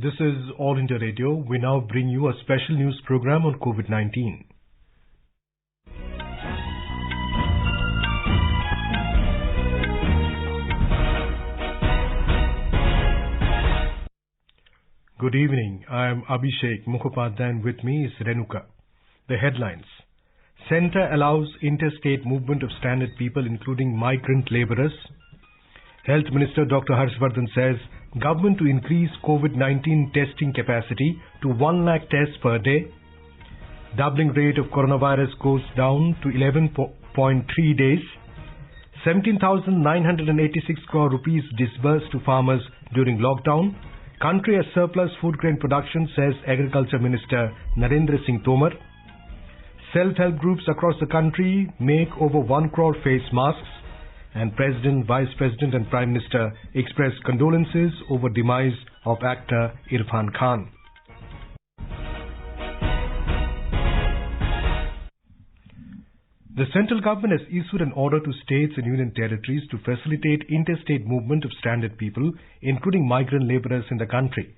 This is All India Radio. We now bring you a special news program on COVID-19. Good evening. I am Abhishek Mukhopadhyay and with me is Renuka. The headlines. Centre allows interstate movement of stranded people including migrant labourers. Health Minister Dr. Harshvardhan says government to increase COVID-19 testing capacity to 1 lakh tests per day. Doubling rate of coronavirus goes down to 11.3 days. 17,986 crore rupees disbursed to farmers during lockdown. Country has surplus food grain production, says Agriculture Minister Narendra Singh Tomar. Self-help groups across the country make over 1 crore face masks. And President, Vice President and Prime Minister expressed condolences over demise of actor Irfan Khan. The central government has issued an order to states and union territories to facilitate interstate movement of stranded people, including migrant labourers in the country.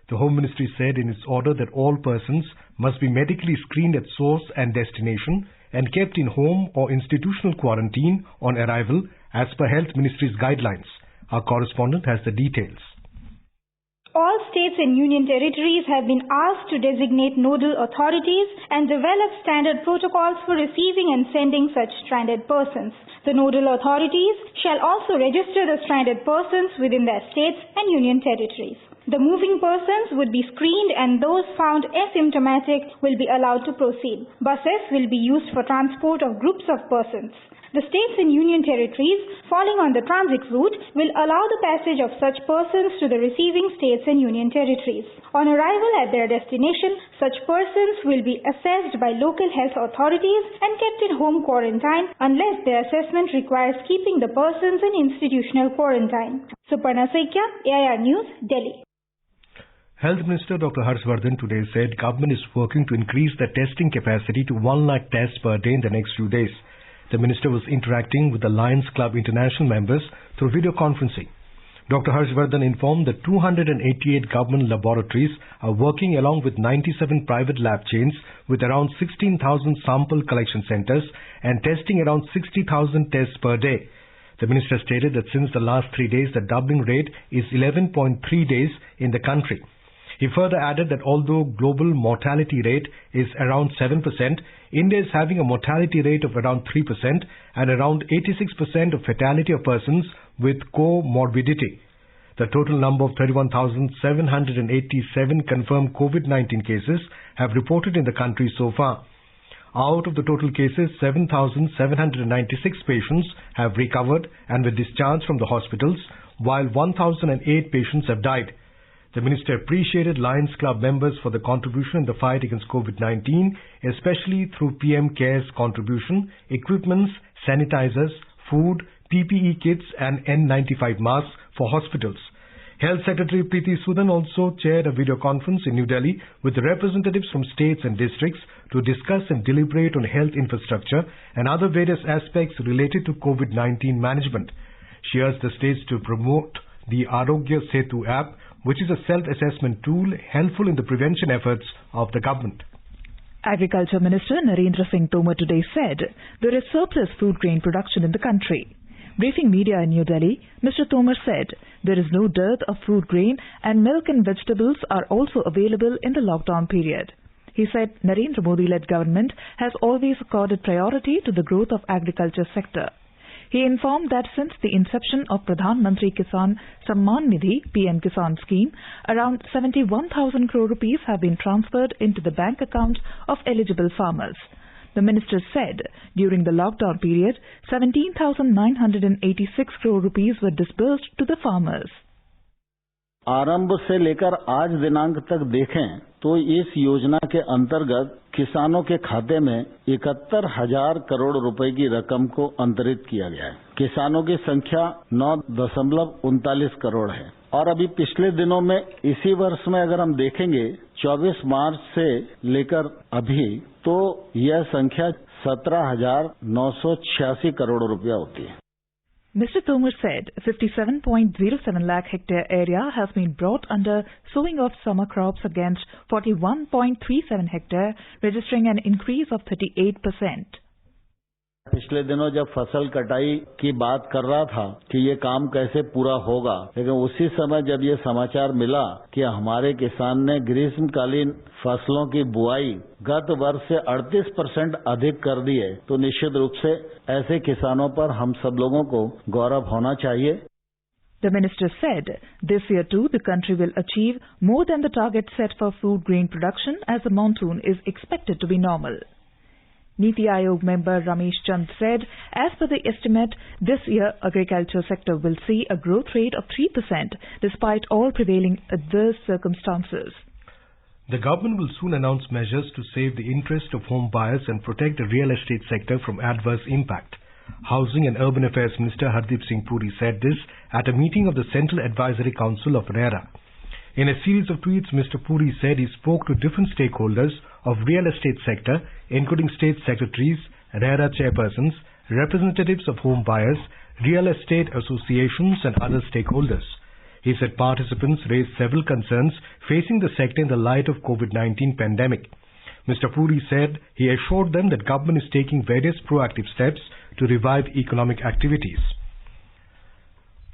The Home Ministry said in its order that all persons must be medically screened at source and destination and kept in home or institutional quarantine on arrival as per Health Ministry's guidelines. Our correspondent has the details. All states and union territories have been asked to designate nodal authorities and develop standard protocols for receiving and sending such stranded persons. The nodal authorities shall also register the stranded persons within their states and union territories. The moving persons would be screened and those found asymptomatic will be allowed to proceed. Buses will be used for transport of groups of persons. The states and union territories falling on the transit route will allow the passage of such persons to the receiving states and union territories. On arrival at their destination, such persons will be assessed by local health authorities and kept in home quarantine unless their assessment requires keeping the persons in institutional quarantine. Suparna Saikia, AIR News, Delhi. Health Minister Dr. Harshvardhan today said government is working to increase the testing capacity to 1 lakh tests per day in the next few days. The minister was interacting with the Lions Club International members through video conferencing. Dr. Harshvardhan informed that 288 government laboratories are working along with 97 private lab chains with around 16,000 sample collection centers and testing around 60,000 tests per day. The minister stated that since the last 3 days, the doubling rate is 11.3 days in the country. He further added that although global mortality rate is around 7%, India is having a mortality rate of around 3% and around 86% of fatality of persons with comorbidity. The total number of 31,787 confirmed COVID-19 cases have reported in the country so far. Out of the total cases, 7,796 patients have recovered and were discharged from the hospitals, while 1,008 patients have died. The minister appreciated Lions Club members for the contribution in the fight against COVID-19, especially through PM CARES contribution, equipments, sanitizers, food, PPE kits and N95 masks for hospitals. Health Secretary Preeti Sudan also chaired a video conference in New Delhi with representatives from states and districts to discuss and deliberate on health infrastructure and other various aspects related to COVID-19 management. She urged the states to promote the Arogya Setu app, which is a self-assessment tool helpful in the prevention efforts of the government. Agriculture Minister Narendra Singh Tomar today said there is surplus food grain production in the country. Briefing media in New Delhi, Mr. Tomar said there is no dearth of food grain and milk and vegetables are also available in the lockdown period. He said Narendra Modi-led government has always accorded priority to the growth of agriculture sector. He informed that since the inception of Pradhan Mantri Kisan Samman Nidhi PM Kisan scheme, around 71,000 crore rupees have been transferred into the bank accounts of eligible farmers. The minister said during the lockdown period, 17,986 crore rupees were disbursed to the farmers. आरंभ से लेकर आज दिनांक तक देखें तो इस योजना के अंतर्गत किसानों के खाते में 71,000 करोड़ रुपए की रकम को अंतरित किया गया है। किसानों की संख्या 9.39 करोड़ है और अभी पिछले दिनों में इसी वर्ष में अगर हम देखेंगे 24 मार्च से लेकर अभी तो यह संख्या 17,986 करोड़ रुपया होती है। Mr. Tomar said 57.07 lakh hectare area has been brought under sowing of summer crops against 41.37 hectare, registering an increase of 38%. पिछले दिनों जब फसल कटाई की बात कर रहा था कि ये काम कैसे पूरा होगा, लेकिन उसी समय जब ये समाचार मिला कि हमारे किसान ने ग्रीष्मकालीन फसलों की बुआई गत वर्ष से 38% अधिक कर दी है, तो निश्चित रूप से ऐसे किसानों पर हम सब लोगों को गौरव होना चाहिए. The minister said this year too the country will achieve more than the target set for food grain production as the monsoon is expected to be normal. Niti Aayog member Ramesh Chand said, as per the estimate, this year agriculture sector will see a growth rate of 3% despite all prevailing adverse circumstances. The government will soon announce measures to save the interest of home buyers and protect the real estate sector from adverse impact. Housing and Urban Affairs Minister Hardeep Singh Puri said this at a meeting of the Central Advisory Council of RERA. In a series of tweets, Mr. Puri said he spoke to different stakeholders of real estate sector, including state secretaries, RERA chairpersons, representatives of home buyers, real estate associations and other stakeholders. He said participants raised several concerns facing the sector in the light of COVID-19 pandemic. Mr. Puri said he assured them that government is taking various proactive steps to revive economic activities.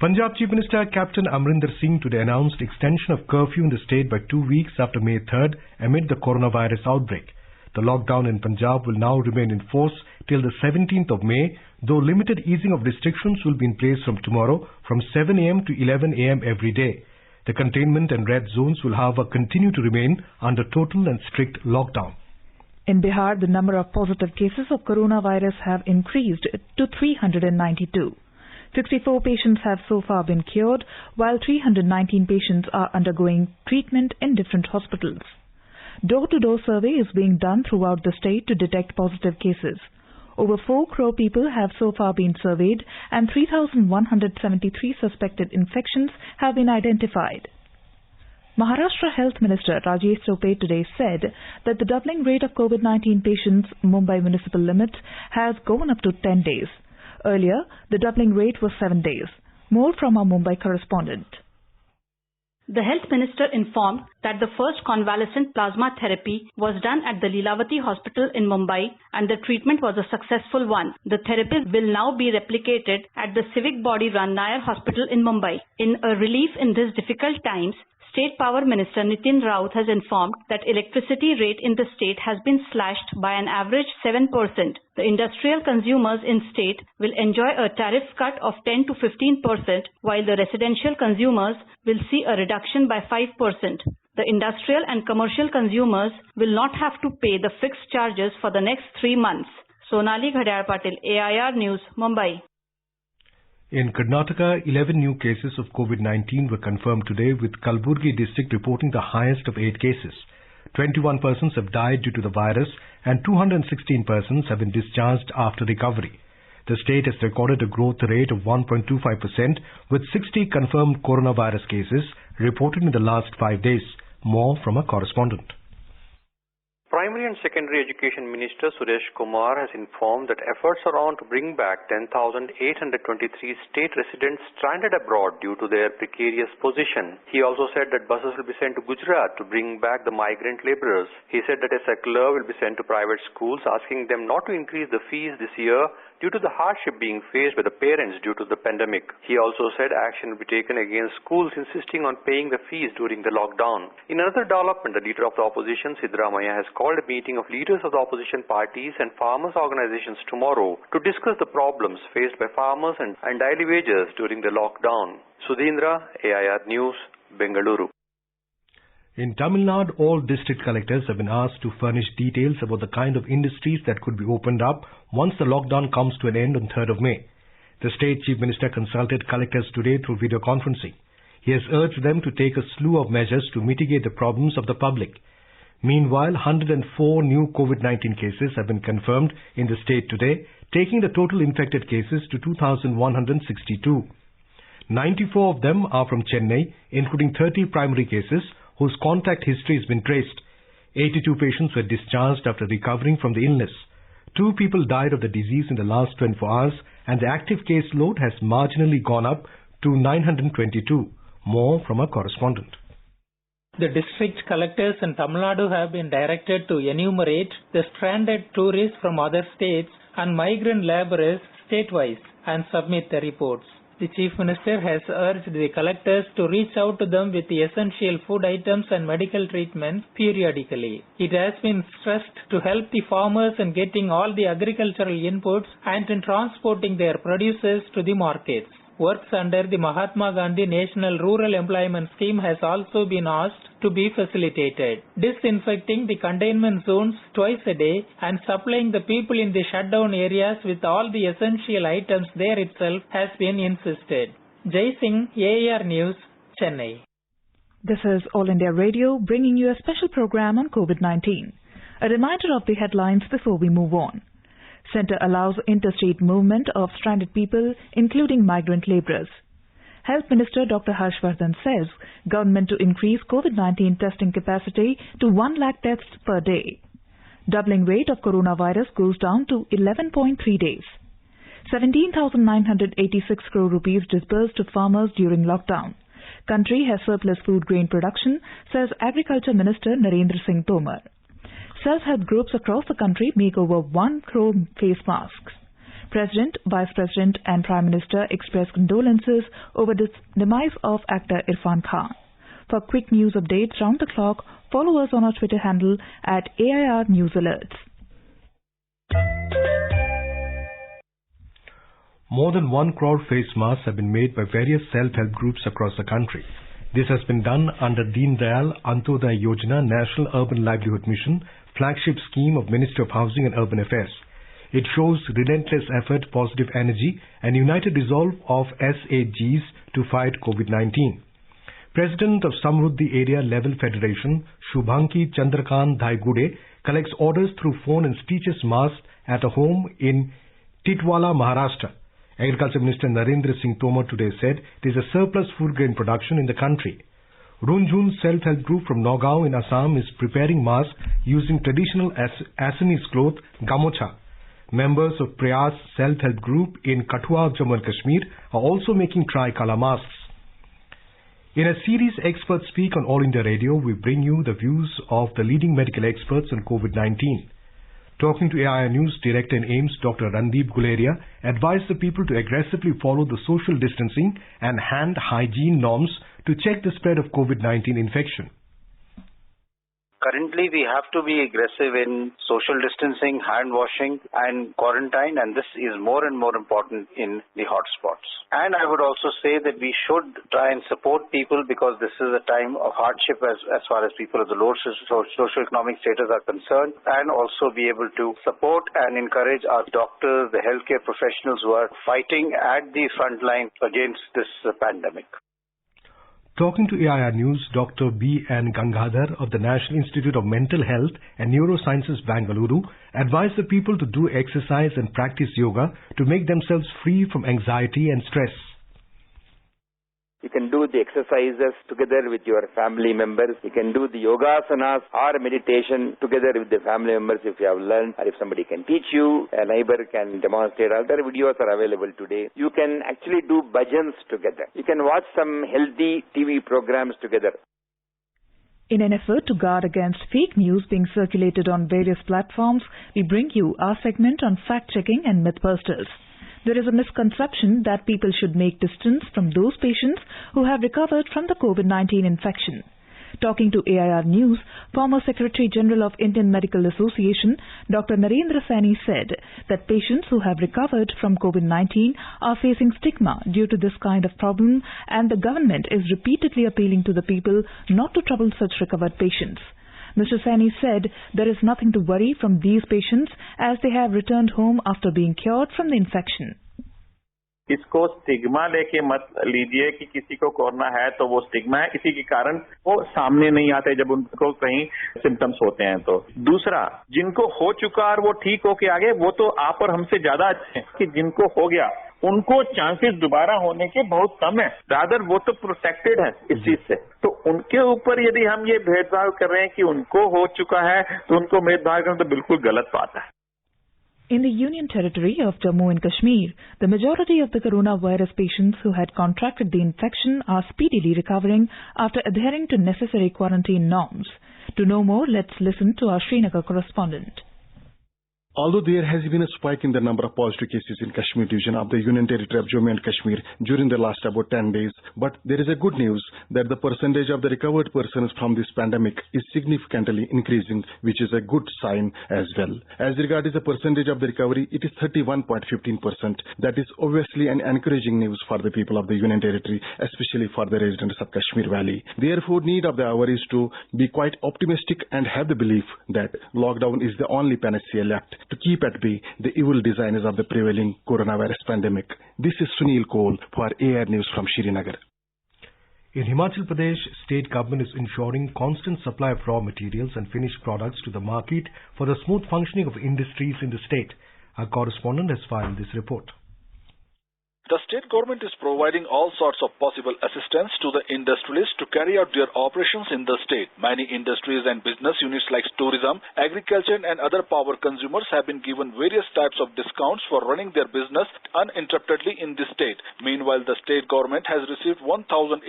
Punjab Chief Minister Captain Amrinder Singh today announced extension of curfew in the state by 2 weeks after May 3rd amid the coronavirus outbreak. The lockdown in Punjab will now remain in force till the 17th of May, though limited easing of restrictions will be in place from tomorrow from 7 am to 11 am every day. The containment and red zones will however continue to remain under total and strict lockdown. In Bihar, the number of positive cases of coronavirus have increased to 392. 64 patients have so far been cured, while 319 patients are undergoing treatment in different hospitals. Door-to-door survey is being done throughout the state to detect positive cases. Over 4 crore people have so far been surveyed and 3,173 suspected infections have been identified. Maharashtra Health Minister Rajesh Tope today said that the doubling rate of COVID-19 patients Mumbai municipal limit has gone up to 10 days. Earlier, the doubling rate was 7 days. More from our Mumbai correspondent. The health minister informed that the first convalescent plasma therapy was done at the Lilavati Hospital in Mumbai and the treatment was a successful one. The therapy will now be replicated at the civic body run Nair Hospital in Mumbai. In a relief in these difficult times, State Power Minister Nitin Raut has informed that electricity rate in the state has been slashed by an average 7%. The industrial consumers in state will enjoy a tariff cut of 10 to 15%, while the residential consumers will see a reduction by 5%. The industrial and commercial consumers will not have to pay the fixed charges for the next 3 months. Sonali Ghadiyar Patil, AIR News, Mumbai. In Karnataka, 11 new cases of COVID-19 were confirmed today, with Kalburgi district reporting the highest of 8 cases. 21 persons have died due to the virus and 216 persons have been discharged after recovery. The state has recorded a growth rate of 1.25% with 60 confirmed coronavirus cases reported in the last 5 days. More from a correspondent. Primary and Secondary Education Minister Suresh Kumar has informed that efforts are on to bring back 10,823 state residents stranded abroad due to their precarious position. He also said that buses will be sent to Gujarat to bring back the migrant laborers. He said that a circular will be sent to private schools asking them not to increase the fees this year due to the hardship being faced by the parents due to the pandemic. He also said action will be taken against schools insisting on paying the fees during the lockdown. In another development, the leader of the opposition, Siddaramaiah, has called a meeting of leaders of the opposition parties and farmers' organizations tomorrow to discuss the problems faced by farmers and daily wages during the lockdown. Sudhindra, AIR News, Bengaluru. In Tamil Nadu, all district collectors have been asked to furnish details about the kind of industries that could be opened up once the lockdown comes to an end on 3rd of May. The state chief minister consulted collectors today through video conferencing. He has urged them to take a slew of measures to mitigate the problems of the public. Meanwhile, 104 new COVID-19 cases have been confirmed in the state today, taking the total infected cases to 2,162. 94 of them are from Chennai, including 30 primary cases, whose contact history has been traced. 82 patients were discharged after recovering from the illness. 2 people died of the disease in the last 24 hours and the active case load has marginally gone up to 922. More from our correspondent. The district collectors in Tamil Nadu have been directed to enumerate the stranded tourists from other states and migrant laborers state-wise and submit the reports. The Chief Minister has urged the collectors to reach out to them with the essential food items and medical treatment periodically. It has been stressed to help the farmers in getting all the agricultural inputs and in transporting their produces to the markets. Works under the Mahatma Gandhi National Rural Employment Scheme has also been asked to be facilitated. Disinfecting the containment zones twice a day and supplying the people in the shutdown areas with all the essential items there itself has been insisted. Jai Singh, AIR News, Chennai. This is All India Radio bringing you a special program on COVID-19. A reminder of the headlines before we move on. Centre allows interstate movement of stranded people, including migrant labourers. Health Minister Dr. Harshvardhan says government to increase COVID-19 testing capacity to 1 lakh tests per day. Doubling rate of coronavirus goes down to 11.3 days. 17,986 crore rupees disbursed to farmers during lockdown. Country has surplus food grain production, says Agriculture Minister Narendra Singh Tomar. Self-help groups across the country make over 1 crore face masks. President, Vice President and Prime Minister express condolences over the demise of actor Irfan Khan. For quick news updates round the clock, follow us on our Twitter handle at AIR News Alerts. More than 1 crore face masks have been made by various self-help groups across the country. This has been done under Deen Dayal Antyodaya Yojana National Urban Livelihood Mission flagship scheme of Ministry of Housing and Urban Affairs. It shows relentless effort, positive energy and united resolve of SAGs to fight COVID-19. President of Samruddhi Area Level Federation, Shubhanki Chandrakant Dhaigude, collects orders through phone and stitches masks at a home in Titwala, Maharashtra. Agriculture Minister Narendra Singh Tomar today said there is a surplus food grain production in the country. Runjhun Self-Help Group from Nagaon in Assam is preparing masks using traditional Assamese cloth, gamocha. Members of Prayas Self-Help Group in Kathua, Jammu and Kashmir are also making tricolour masks. In a series Experts Speak on All India Radio, we bring you the views of the leading medical experts on COVID-19. Talking to AIR News, Director in AIMS, Dr. Randeep Guleria advised the people to aggressively follow the social distancing and hand hygiene norms to check the spread of COVID-19 infection. Currently, we have to be aggressive in social distancing, hand washing and quarantine, and this is more and more important in the hotspots. And I would also say that we should try and support people because this is a time of hardship as far as people of the low socio-economic status are concerned, and also be able to support and encourage our doctors, the healthcare professionals who are fighting at the front line against this pandemic. Talking to AIR News, Dr. B.N. Gangadhar of the National Institute of Mental Health and Neurosciences, Bangalore, advised the people to do exercise and practice yoga to make themselves free from anxiety and stress. You can do the exercises together with your family members. You can do the yogasanas or meditation together with the family members if you have learned, or if somebody can teach you, a neighbor can demonstrate. Other videos are available today. You can actually do bhajans together. You can watch some healthy TV programs together. In an effort to guard against fake news being circulated on various platforms, we bring you our segment on fact-checking and mythbusters. There is a misconception that people should make distance from those patients who have recovered from the COVID-19 infection. Talking to AIR News, former Secretary General of Indian Medical Association, Dr. Narendra Saini said that patients who have recovered from COVID-19 are facing stigma due to this kind of problem, and the government is repeatedly appealing to the people not to trouble such recovered patients. Mr. Saini said there is nothing to worry from these patients as they have returned home after being cured from the infection. इसको stigma लेके मत लीजिए कि किसी को corona है तो वो स्टिग्मा है, इसी के कारण वो सामने नहीं आते जब उनको कहीं सिम्टम्स होते हैं। तो दूसरा, जिनको हो चुका और वो ठीक होके आ गए वो तो आप और हमसे ज्यादा अच्छे हैं, कि जिनको हो गया उनको चांसेस दोबारा होने के बहुत कम है, रादर वो तो प्रोटेक्टेड है इस चीज से। तो उनके ऊपर यदि हम ये भेदभाव कर रहे हैं कि उनको हो चुका है तो उनको भेदभाव करना तो बिल्कुल गलत बात है। In the Union Territory of Jammu and Kashmir, the majority of the coronavirus patients who had contracted the infection are speedily recovering after adhering to necessary quarantine norms. To know more, let's listen to our Srinagar correspondent. Although there has been a spike in the number of positive cases in Kashmir division of the Union Territory of Jammu and Kashmir during the last about 10 days, but there is a good news that the percentage of the recovered persons from this pandemic is significantly increasing, which is a good sign as well. As regards the percentage of the recovery, it is 31.15%. That is obviously an encouraging news for the people of the Union Territory, especially for the residents of Kashmir Valley. Therefore, need of the hour is to be quite optimistic and have the belief that lockdown is the only panacea left to keep at bay the evil designers of the prevailing coronavirus pandemic. This is Sunil Kohl for AR News from Srinagar. In Himachal Pradesh, state government is ensuring constant supply of raw materials and finished products to the market for the smooth functioning of industries in the state. Our correspondent has filed this report. The state government is providing all sorts of possible assistance to the industrialists to carry out their operations in the state. Many industries and business units like tourism, agriculture and other power consumers have been given various types of discounts for running their business uninterruptedly in the state. Meanwhile, the state government has received 1,899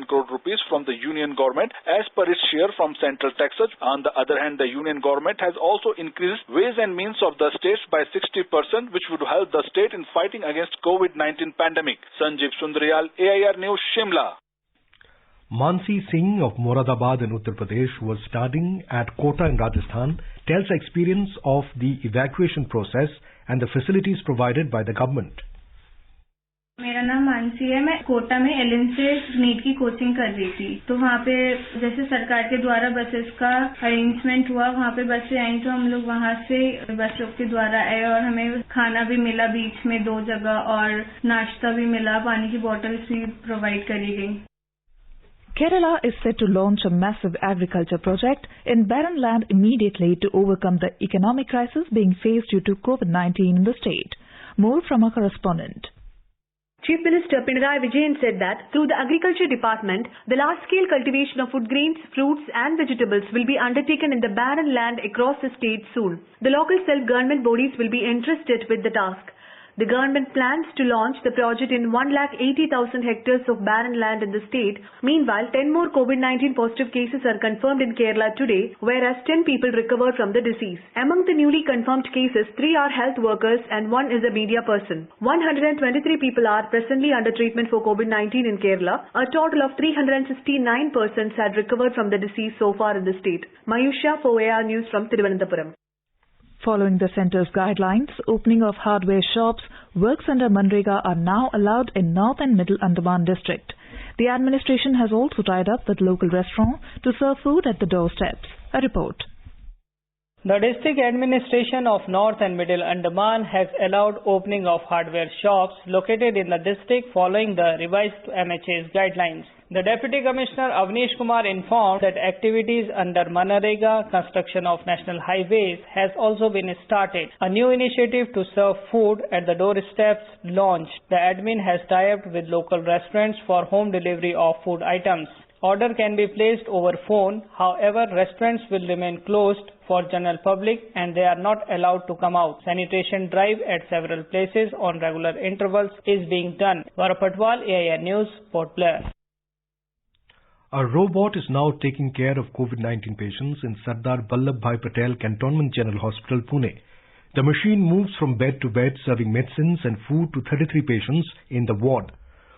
crore rupees from the union government as per its share from central taxes. On the other hand, the union government has also increased ways and means of the states by 60%, which would help the state in fighting against COVID-19 pandemic. Sanjeev Sundaryal, AIR News, Shimla. Mansi Singh of Moradabad in Uttar Pradesh, who was studying at Kota in Rajasthan, tells the experience of the evacuation process and the facilities provided by the government. मेरा नाम मानसी है। मैं कोटा में LN से NEET की coaching कर रही थी, तो वहाँ पे जैसे सरकार के द्वारा बसेस का अरेंजमेंट हुआ, वहाँ पे बसें आई तो हम लोग वहाँ से बस स्टॉप के द्वारा आए और हमें खाना भी मिला बीच में 2 जगह और नाश्ता भी मिला, पानी की बोतल्स भी प्रोवाइड करी गई। Kerala is set to launch a massive agriculture project in barren land immediately to overcome the economic crisis being faced due to COVID-19 in the state. More from our correspondent. Chief Minister Pinarayi Vijayan said that through the Agriculture Department, the large-scale cultivation of food grains, fruits and vegetables will be undertaken in the barren land across the state soon. The local self-government bodies will be entrusted with the task. The government plans to launch the project in 180,000 hectares of barren land in the state. Meanwhile, 10 more COVID-19 positive cases are confirmed in Kerala today, whereas 10 people recovered from the disease. Among the newly confirmed cases, 3 are health workers and 1 is a media person. 123 people are presently under treatment for COVID-19 in Kerala. A total of 369 persons had recovered from the disease so far in the state. Mayusha for AR News from Thiruvananthapuram. Following the centre's guidelines, opening of hardware shops, works under Manrega are now allowed in North and Middle Andaman district. The administration has also tied up with local restaurants to serve food at the doorsteps. A report. The district administration of North and Middle Andaman has allowed opening of hardware shops located in the district following the revised MHA's guidelines. The Deputy Commissioner Avnish Kumar informed that activities under Manrega, construction of national highways, has also been started. A new initiative to serve food at the doorsteps launched. The admin has tied up with local restaurants for home delivery of food items. Order can be placed over phone. However, restaurants will remain closed for general public and they are not allowed to come out. Sanitation drive at several places on regular intervals is being done. Gaurav Patwal, AIR News, Port Blair. A robot is now taking care of COVID-19 patients in Sardar Vallabhbhai Patel Cantonment General Hospital, Pune. The machine moves from bed to bed, serving medicines and food to 33 patients in the ward.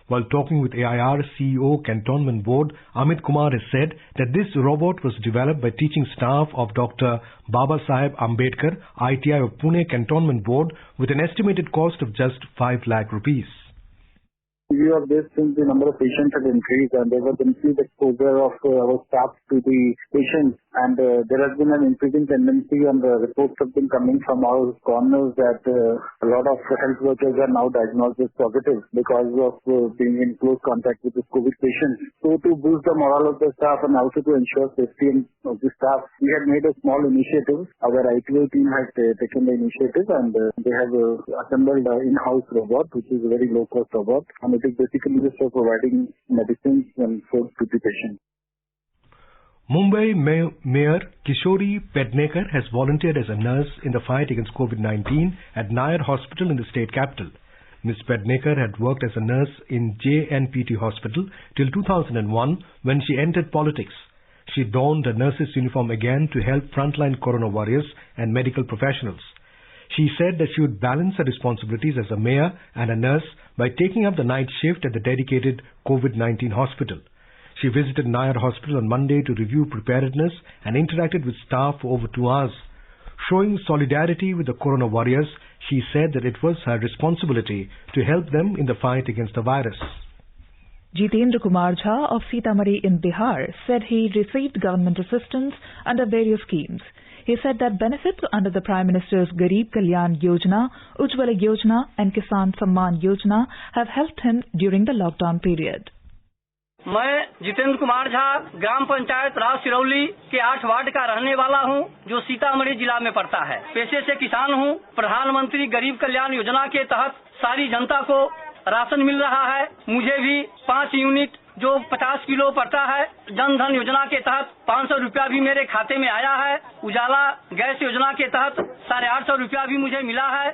While talking with AIR, CEO Cantonment Board Amit Kumar has said that this robot was developed by teaching staff of Dr. Baba Saheb Ambedkar, ITI of Pune Cantonment Board, with an estimated cost of just 5 lakh rupees. In view of this, since the number of patients have increased and there was increased exposure of our staff to the patients, and there has been an increasing tendency, and the reports have been coming from our corners that a lot of health workers are now diagnosed as positive because of being in close contact with the COVID patients. So to boost the morale of the staff and also to ensure safety of the staff, we had made a small initiative. Our ITI team has taken the initiative and they have assembled an in-house robot, which is a very low-cost robot, and it is basically just for providing medicines and food to the patient. Mumbai Mayor Kishori Pednekar has volunteered as a nurse in the fight against COVID-19 at Nayar Hospital in the state capital. Ms. Pednekar had worked as a nurse in JNPT Hospital till 2001 when she entered politics. She donned a nurse's uniform again to help frontline corona warriors and medical professionals. She said that she would balance her responsibilities as a mayor and a nurse by taking up the night shift at the dedicated COVID-19 hospital. She visited Nayar Hospital on Monday to review preparedness and interacted with staff for over 2 hours. Showing solidarity with the corona warriors, she said that it was her responsibility to help them in the fight against the virus. Jitendra Kumar Jha of Sitamarhi in Bihar said he received government assistance under various schemes. He said that benefits under the Prime Minister's Garib Kalyan Yojana, Ujjwala Yojana and Kisan Samman Yojana have helped him during the lockdown period. मैं जितेंद्र कुमार झा ग्राम पंचायत राज सिरौली के 8 ward का रहने वाला हूं, जो सीतामढ़ी जिला में पड़ता है। पेशे से किसान हूं। प्रधानमंत्री गरीब कल्याण योजना के तहत सारी जनता को राशन मिल रहा है। मुझे भी 5 यूनिट जो 50 किलो पड़ता है, जन धन योजना के तहत 500 रुपया भी मेरे खाते में आया है। उजाला गैस योजना के तहत 850 रुपया भी मुझे मिला है।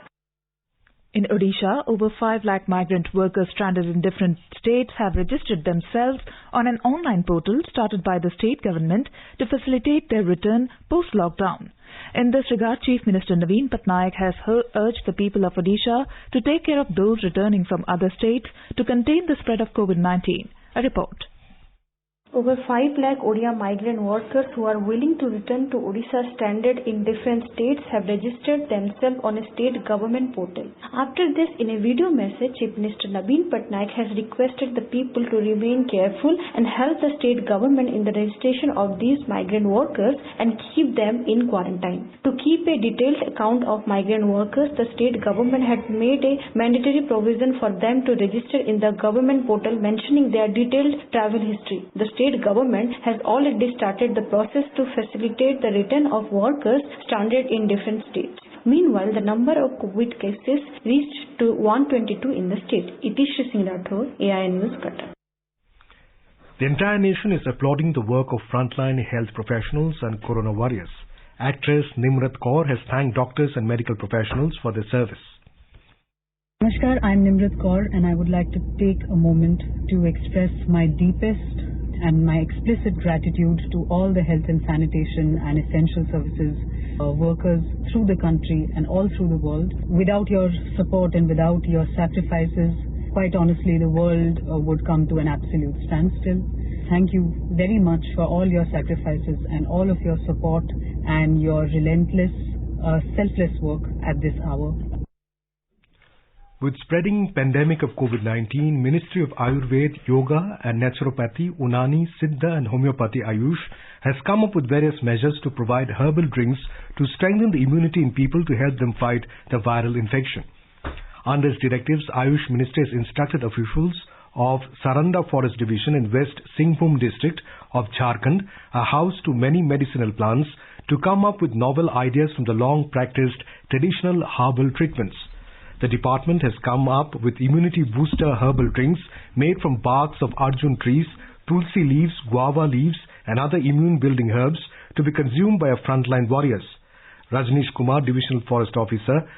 In Odisha, over 5 lakh migrant workers stranded in different states have registered themselves on an online portal started by the state government to facilitate their return post-lockdown. In this regard, Chief Minister Naveen Patnaik has urged the people of Odisha to take care of those returning from other states to contain the spread of COVID-19. A report. Over 5 lakh Odia migrant workers who are willing to return to Odisha stranded in different states have registered themselves on a state government portal. After this, in a video message, Chief Minister Naveen Patnaik has requested the people to remain careful and help the state government in the registration of these migrant workers and keep them in quarantine. To keep a detailed account of migrant workers, the state government had made a mandatory provision for them to register in the government portal mentioning their detailed travel history. The state government has already started the process to facilitate the return of workers stranded in different states. Meanwhile, the number of COVID cases reached to 122 in the state. Itish Singh Rathore, AIN News, Cuttack. The entire nation is applauding the work of frontline health professionals and corona warriors. Actress Nimrat Kaur has thanked doctors and medical professionals for their service. Namaskar, I'm Nimrat Kaur and I would like to take a moment to express my deepest and my explicit gratitude to all the health and sanitation and essential services workers through the country and all through the world. Without your support and without your sacrifices, quite honestly, the world would come to an absolute standstill. Thank you very much for all your sacrifices and all of your support and your relentless, selfless work at this hour. With spreading pandemic of COVID-19, Ministry of Ayurveda, Yoga and Naturopathy, Unani, Siddha and Homeopathy Ayush has come up with various measures to provide herbal drinks to strengthen the immunity in people to help them fight the viral infection. Under its directives, Ayush Ministry has instructed officials of Saranda Forest Division in West Singhbhum district of Jharkhand, a house to many medicinal plants, to come up with novel ideas from the long-practiced traditional herbal treatments. The department has come up with immunity booster herbal drinks made from barks of Arjun trees, tulsi leaves, guava leaves and other immune building herbs to be consumed by our frontline warriors. Rajnish Kumar, Divisional Forest Officer,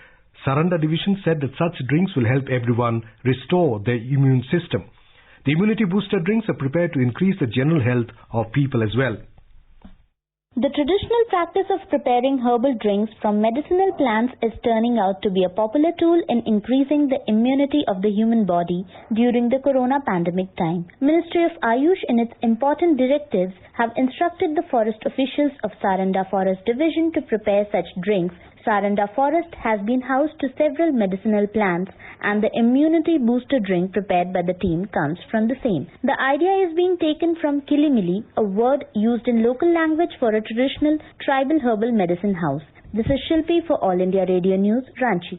Saranda Division, said that such drinks will help everyone restore their immune system. The immunity booster drinks are prepared to increase the general health of people as well. The traditional practice of preparing herbal drinks from medicinal plants is turning out to be a popular tool in increasing the immunity of the human body during the corona pandemic time. Ministry of Ayush in its important directives have instructed the forest officials of Saranda Forest Division to prepare such drinks. Saranda Forest has been housed to several medicinal plants and the immunity booster drink prepared by the team comes from the same. The idea is being taken from Kilimili, a word used in local language for a traditional tribal herbal medicine house. This is Shilpi for All India Radio News, Ranchi.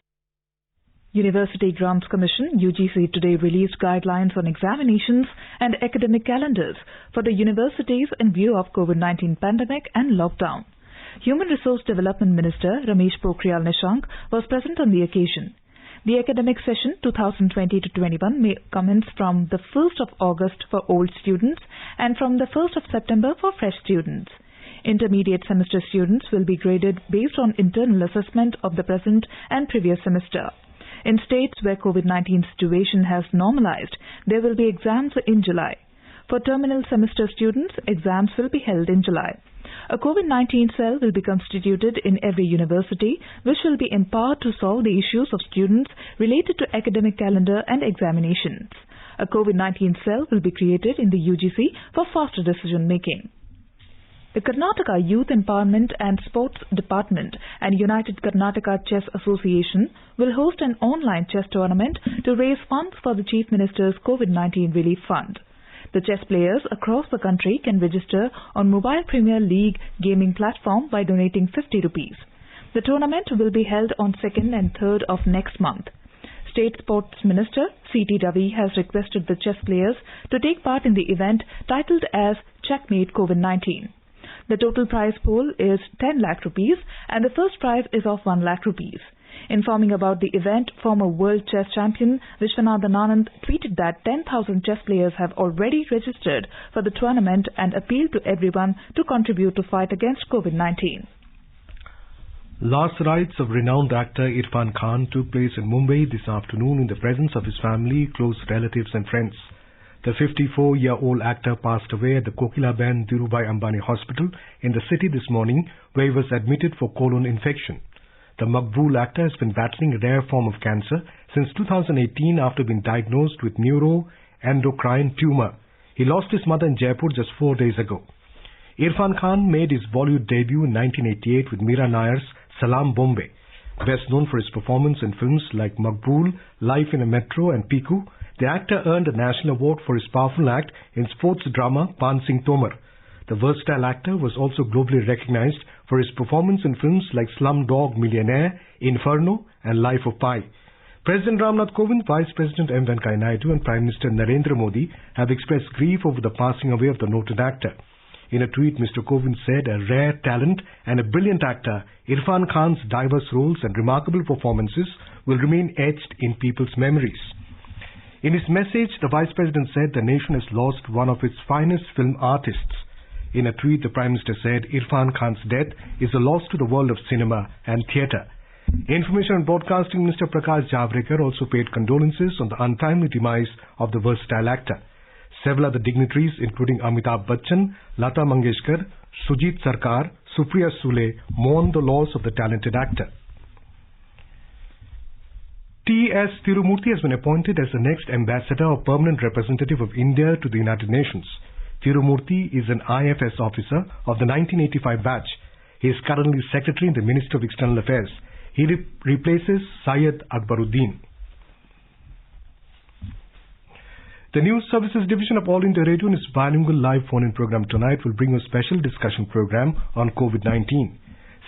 University Grants Commission UGC today released guidelines on examinations and academic calendars for the universities in view of COVID-19 pandemic and lockdown. Human Resource Development Minister Ramesh Pokhriyal Nishank was present on the occasion. The academic session 2020-21 may commence from the 1st of August for old students and from the 1st of September for fresh students. Intermediate semester students will be graded based on internal assessment of the present and previous semester. In states where COVID-19 situation has normalized, there will be exams in July. For terminal semester students, exams will be held in July. A COVID-19 cell will be constituted in every university, which will be empowered to solve the issues of students related to academic calendar and examinations. A COVID-19 cell will be created in the UGC for faster decision making. The Karnataka Youth Empowerment and Sports Department and United Karnataka Chess Association will host an online chess tournament to raise funds for the Chief Minister's COVID-19 Relief Fund. The chess players across the country can register on Mobile Premier League gaming platform by donating 50 rupees. The tournament will be held on 2nd and 3rd of next month. State Sports Minister C.T. Ravi has requested the chess players to take part in the event titled as Checkmate COVID-19. The total prize pool is 10 lakh rupees and the first prize is of 1 lakh rupees. Informing about the event, former world chess champion Vishwanathan Anand tweeted that 10,000 chess players have already registered for the tournament and appealed to everyone to contribute to fight against COVID-19. Last rites of renowned actor Irfan Khan took place in Mumbai this afternoon in the presence of his family, close relatives and friends. The 54-year-old actor passed away at the Kokilaben Dhirubhai Ambani Hospital in the city this morning, where he was admitted for colon infection. The Maqbool actor has been battling a rare form of cancer since 2018 after being diagnosed with neuroendocrine tumor. He lost his mother in Jaipur just 4 days ago. Irfan Khan made his Bollywood debut in 1988 with Meera Nair's Salaam Bombay. Best known for his performance in films like Maqbool, Life in a Metro and Piku, the actor earned a national award for his powerful act in sports drama Pan Singh Tomar. The versatile actor was also globally recognized for his performance in films like Slumdog Millionaire, Inferno and Life of Pi. President Ramnath Kovind, Vice President M. Venkaiah Naidu and Prime Minister Narendra Modi have expressed grief over the passing away of the noted actor. In a tweet, Mr. Kovind said a rare talent and a brilliant actor, Irfan Khan's diverse roles and remarkable performances will remain etched in people's memories. In his message, the Vice President said the nation has lost one of its finest film artists. In a tweet, the Prime Minister said Irfan Khan's death is a loss to the world of cinema and theatre. Information and Broadcasting Minister Prakash Javadekar also paid condolences on the untimely demise of the versatile actor. Several other dignitaries, including Amitabh Bachchan, Lata Mangeshkar, Sujit Sarkar, Supriya Sule, mourn the loss of the talented actor. T.S. Tirumurti has been appointed as the next ambassador or permanent representative of India to the United Nations. Tirumurti is an IFS officer of the 1985 batch. He is currently Secretary in the Ministry of External Affairs. He replaces Syed Akbaruddin. The News Services Division of All India Radio in its bilingual live phone-in program tonight will bring a special discussion program on COVID-19.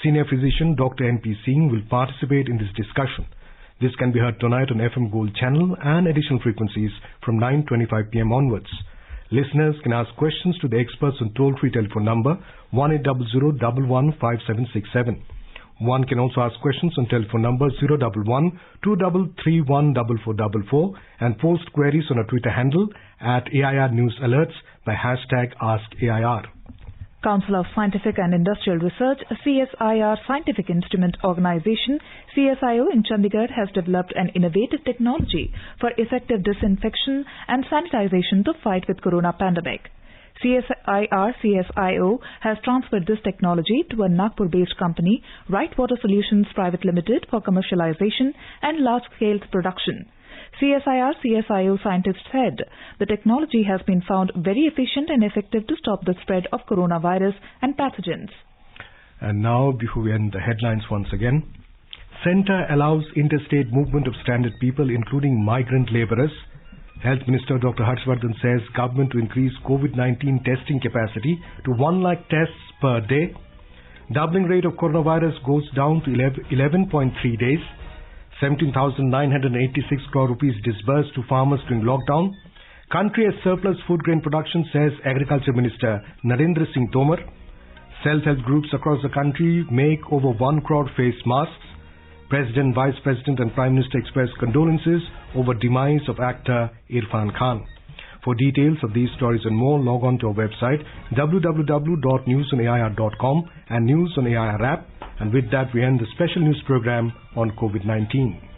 Senior physician Dr. N.P. Singh will participate in this discussion. This can be heard tonight on FM Gold channel and additional frequencies from 9:25 p.m. onwards. Listeners can ask questions to the experts on toll-free telephone number 1-800-115767. One can also ask questions on telephone number 011-2331-4444 and post queries on a Twitter handle at AIR News Alerts by hashtag AskAIR. Council of Scientific and Industrial Research, CSIR Scientific Instrument Organization, CSIO in Chandigarh has developed an innovative technology for effective disinfection and sanitization to fight with corona pandemic. CSIR-CSIO has transferred this technology to a Nagpur-based company, Right Water Solutions Private Limited, for commercialization and large-scale production. CSIR-CSIO scientists said the technology has been found very efficient and effective to stop the spread of coronavirus and pathogens. And now, before we end the headlines once again, Centre allows interstate movement of stranded people, including migrant labourers. Health Minister Dr. Harshvardhan says government to increase COVID-19 testing capacity to 1 lakh tests per day. Doubling rate of coronavirus goes down to 11.3 days. 17,986 crore rupees disbursed to farmers during lockdown. Country has surplus food grain production, says Agriculture Minister Narendra Singh Tomar. Self-help groups across the country make over 1 crore face masks. President, Vice President and Prime Minister expressed condolences over demise of actor Irfan Khan. For details of these stories and more, log on to our website www.newsonair.com and News on AIR app. And with that, we end the special news program on COVID-19.